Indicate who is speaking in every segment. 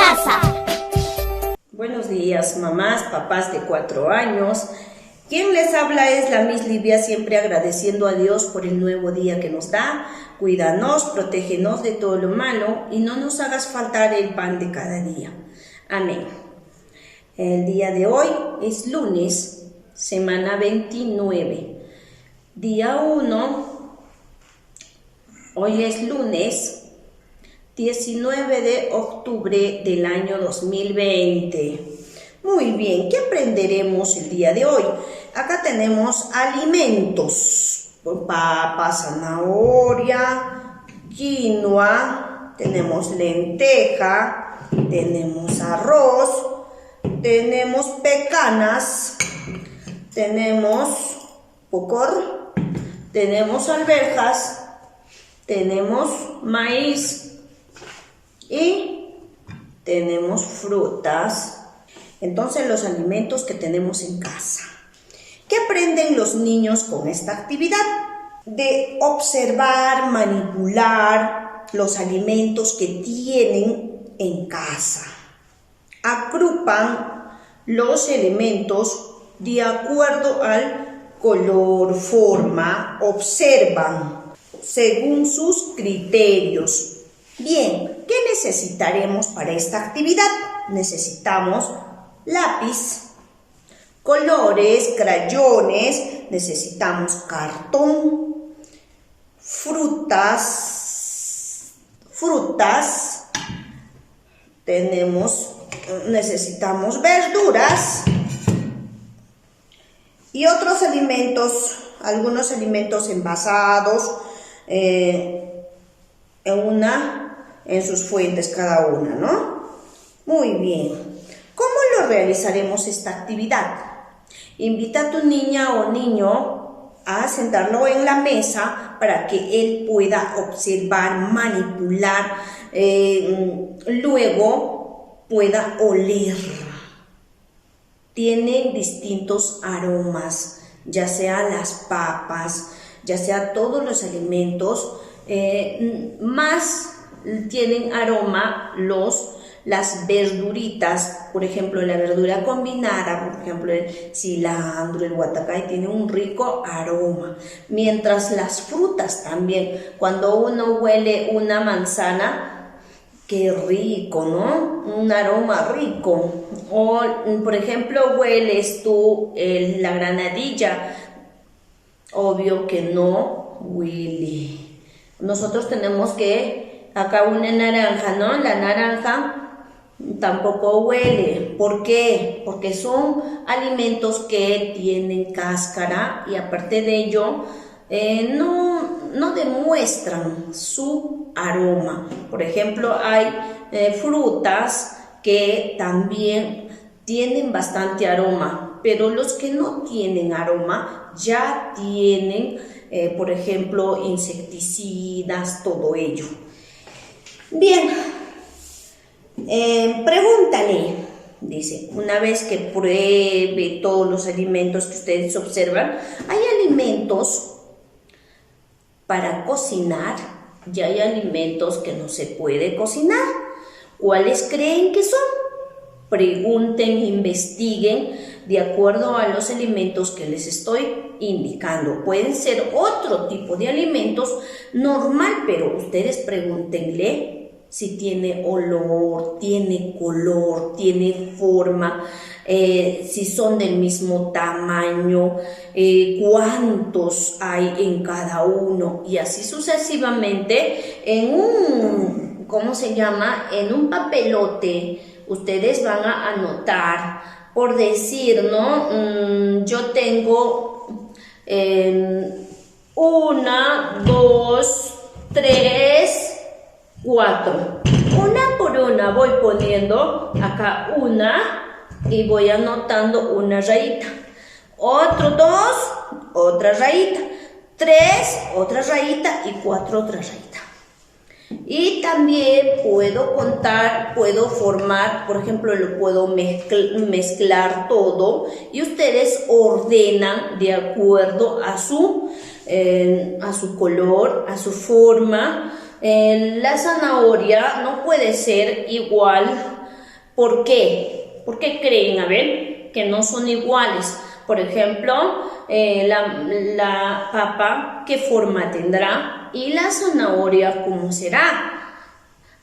Speaker 1: casa.
Speaker 2: Buenos días, mamás, papás de 4 años. Quien les habla es la Miss Livia, siempre agradeciendo a Dios por el nuevo día que nos da. Cuídanos, protégenos de todo lo malo y no nos hagas faltar el pan de cada día. Amén. El día de hoy es lunes, semana 29, día 1. Hoy es lunes 19 de octubre del año 2020. Muy bien, ¿qué aprenderemos el día de hoy? Acá tenemos alimentos: papa, zanahoria, quinoa, tenemos lenteja, tenemos arroz, tenemos pecanas, tenemos pocor, tenemos arvejas, tenemos maíz y tenemos frutas. Entonces, los alimentos que tenemos en casa. ¿Qué aprenden los niños con esta actividad? De observar, manipular los alimentos que tienen en casa. Agrupan los elementos de acuerdo al color, forma, observan según sus criterios. Bien, ¿qué necesitaremos para esta actividad? Necesitamos lápiz, colores, crayones, necesitamos cartón, frutas, necesitamos verduras y otros alimentos, algunos alimentos envasados en sus fuentes cada una, ¿no? Muy bien. ¿Cómo lo realizaremos esta actividad? Invita a tu niña o niño a sentarlo en la mesa para que él pueda observar, manipular, luego pueda oler. Tienen distintos aromas, ya sea las papas, ya sea todos los alimentos, más tienen aroma las verduritas. Por ejemplo, la verdura combinada, por ejemplo, el cilantro, el guatacay, tiene un rico aroma. Mientras las frutas también, cuando uno huele una manzana, qué rico, ¿no? Un aroma rico. O, por ejemplo, hueles tú la granadilla, obvio que no huele. Nosotros tenemos que, acá una naranja, ¿no? La naranja tampoco huele. ¿Por qué? Porque son alimentos que tienen cáscara y aparte de ello no demuestran su aroma. Por ejemplo, hay frutas que también tienen bastante aroma, pero los que no tienen aroma ya tienen, por ejemplo, insecticidas, todo ello. Bien. Pregúntale, dice, una vez que pruebe todos los alimentos que ustedes observan, hay alimentos para cocinar y hay alimentos que no se puede cocinar. ¿Cuáles creen que son? Pregunten, investiguen de acuerdo a los alimentos que les estoy indicando. Pueden ser otro tipo de alimentos normal, pero ustedes pregúntenle si tiene olor, tiene color, tiene forma, si son del mismo tamaño, cuántos hay en cada uno, y así sucesivamente. En un, en un papelote, ustedes van a anotar, por decir, ¿no? Yo tengo 1, 2, 3, 4. Una por una voy poniendo acá una y voy anotando una rayita. Otro 2, otra rayita. 3, otra rayita y 4, otra rayita. Y también puedo contar, puedo formar, por ejemplo, lo puedo mezclar todo y ustedes ordenan de acuerdo a su color, a su forma. La zanahoria no puede ser igual ¿Por qué? ¿Por qué creen, a ver, que no son iguales? Por ejemplo, la papa, ¿qué forma tendrá? Y la zanahoria, ¿cómo será?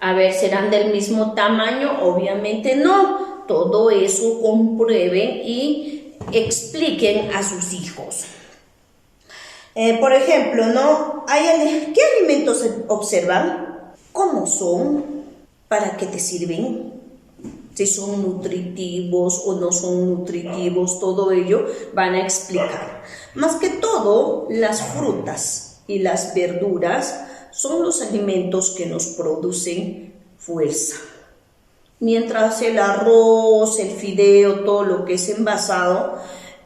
Speaker 2: A ver, ¿serán del mismo tamaño? Obviamente no. Todo eso comprueben y expliquen a sus hijos. Por ejemplo, ¿no? ¿Qué alimentos observan? ¿Cómo son? ¿Para qué te sirven? Si son nutritivos o no son nutritivos, todo ello van a explicar. Más que todo, las frutas y las verduras son los alimentos que nos producen fuerza. Mientras el arroz, el fideo, todo lo que es envasado,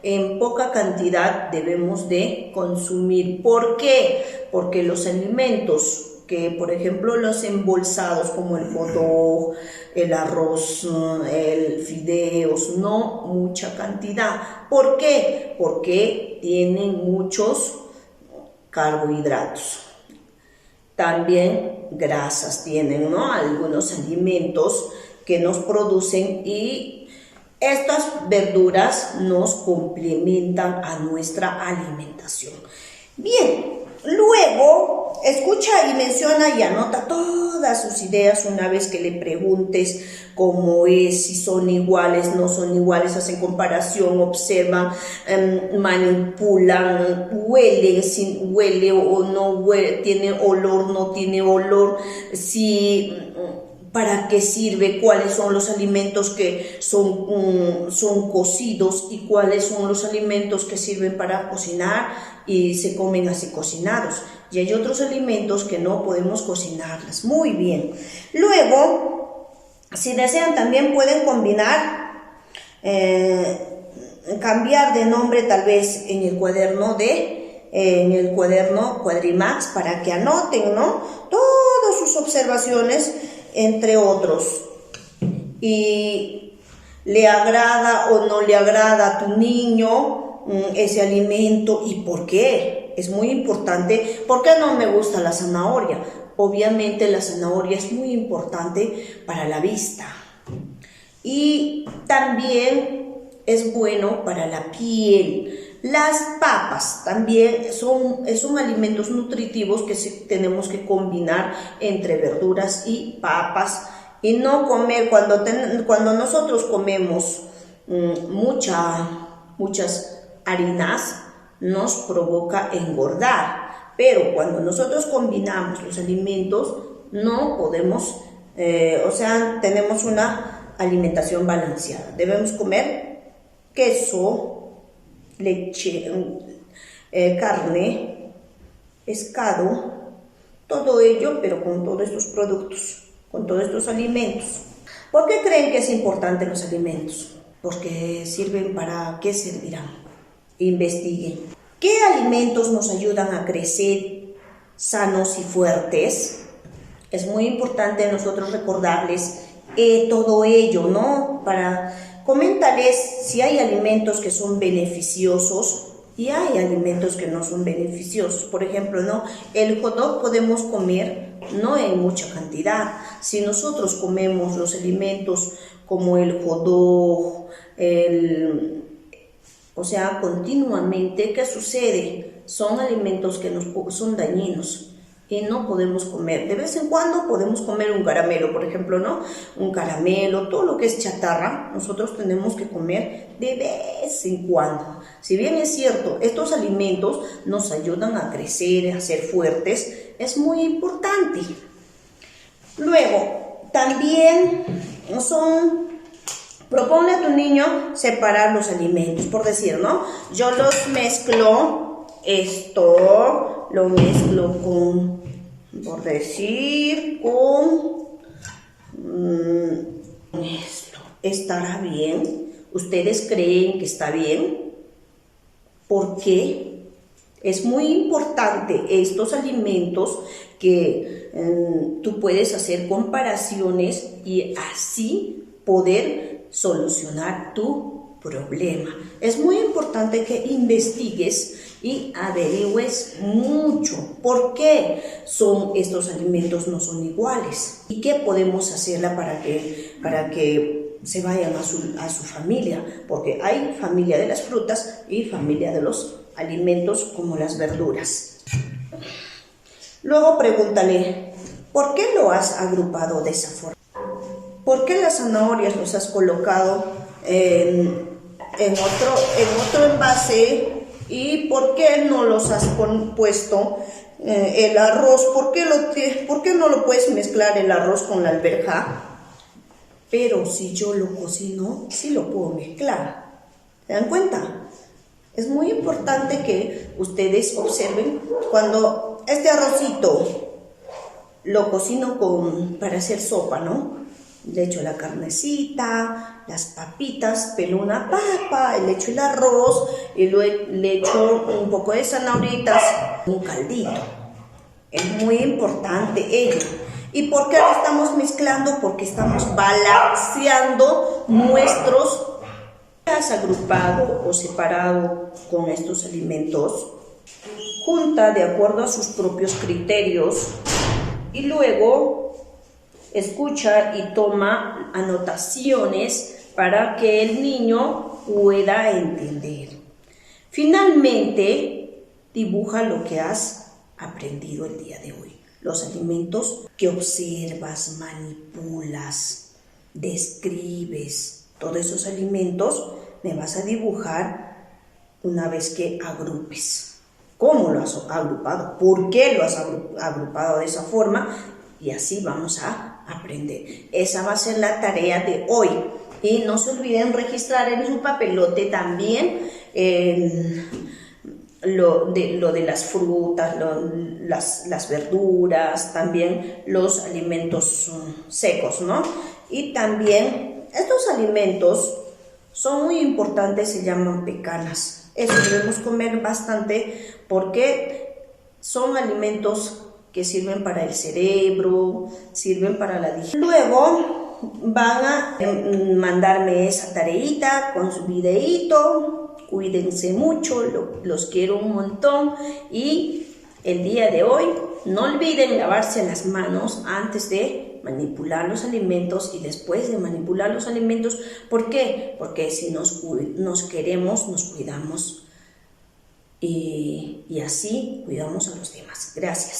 Speaker 2: en poca cantidad debemos de consumir. ¿Por qué? Porque los alimentos que, por ejemplo, los embolsados como el hot dog, el arroz, el fideos, no mucha cantidad. ¿Por qué? Porque tienen muchos carbohidratos. También grasas tienen, ¿no? Algunos alimentos que nos producen y estas verduras nos complementan a nuestra alimentación. Bien, luego escucha y menciona y anota todas sus ideas una vez que le preguntes cómo es, si son iguales, no son iguales, hacen comparación, observan, manipulan, huelen, si huele o no huele, tiene olor, no tiene olor, si... ¿Para qué sirve? ¿Cuáles son los alimentos que son cocidos y cuáles son los alimentos que sirven para cocinar y se comen así cocinados? Y hay otros alimentos que no podemos cocinarlas. Muy bien. Luego, si desean, también pueden combinar, cambiar de nombre tal vez en el cuaderno Cuadrimax para que anoten, ¿no? Todas sus observaciones, entre otros, y le agrada o no le agrada a tu niño ese alimento y por qué. Es muy importante. ¿Por qué no me gusta la zanahoria? Obviamente la zanahoria es muy importante para la vista y también es bueno para la piel. Las papas también son alimentos nutritivos que tenemos que combinar entre verduras y papas y no comer cuando nosotros comemos muchas harinas nos provoca engordar, pero cuando nosotros combinamos los alimentos no podemos, tenemos una alimentación balanceada. Debemos comer queso, leche, carne, pescado, todo ello, pero con todos estos productos, con todos estos alimentos. ¿Por qué creen que es importante los alimentos? Porque sirven para qué servirán. Investiguen. ¿Qué alimentos nos ayudan a crecer sanos y fuertes? Es muy importante nosotros recordarles todo ello, ¿no? Coméntales si hay alimentos que son beneficiosos y hay alimentos que no son beneficiosos. Por ejemplo, ¿no? El hot dog podemos comer no en mucha cantidad. Si nosotros comemos los alimentos como el hot dog, continuamente, ¿qué sucede? Son alimentos que son dañinos y no podemos comer. De vez en cuando podemos comer un caramelo, por ejemplo, ¿no? Un caramelo, todo lo que es chatarra, nosotros tenemos que comer de vez en cuando. Si bien es cierto, estos alimentos nos ayudan a crecer, a ser fuertes, es muy importante. Luego, también propone a tu niño separar los alimentos, por decir, ¿no? Yo los mezclo, lo mezclo con esto. ¿Estará bien? ¿Ustedes creen que está bien? ¿Por qué? Es muy importante estos alimentos que tú puedes hacer comparaciones y así poder solucionar tu problema. Es muy importante que investigues y averigües mucho por qué estos alimentos no son iguales y qué podemos hacerla para que se vayan a su familia, porque hay familia de las frutas y familia de los alimentos como las verduras. Luego pregúntale, ¿por qué lo has agrupado de esa forma? ¿Por qué las zanahorias los has colocado en otro envase? ¿Y por qué no los has puesto el arroz? ¿Por qué no lo puedes mezclar el arroz con la alberja? Pero si yo lo cocino, sí lo puedo mezclar. ¿Se dan cuenta? Es muy importante que ustedes observen cuando este arrocito lo cocino para hacer sopa, ¿no? Le echo la carnecita, las papitas, pelo una papa, le echo el arroz y le echo un poco de zanahoritas, un caldito. Es muy importante ello. ¿Y por qué lo estamos mezclando? Porque estamos balanceando nuestros. ¿Has agrupado o separado con estos alimentos? Junta de acuerdo a sus propios criterios y luego escucha y toma anotaciones para que el niño pueda entender. Finalmente, dibuja lo que has aprendido el día de hoy. Los alimentos que observas, manipulas, describes, todos esos alimentos me vas a dibujar una vez que agrupes. ¿Cómo lo has agrupado? ¿Por qué lo has agrupado de esa forma? Y así vamos a aprender. Esa va a ser la tarea de hoy. Y no se olviden registrar en su papelote también lo de las frutas, las verduras, también los alimentos secos, ¿no? Y también estos alimentos son muy importantes, se llaman pecanas. Eso debemos comer bastante porque son alimentos que sirven para el cerebro, sirven para la digestión. Luego van a mandarme esa tareita con su videíto. Cuídense mucho, los quiero un montón y el día de hoy no olviden lavarse las manos antes de manipular los alimentos y después de manipular los alimentos. ¿Por qué? Porque si nos queremos, nos cuidamos y así cuidamos a los demás. Gracias.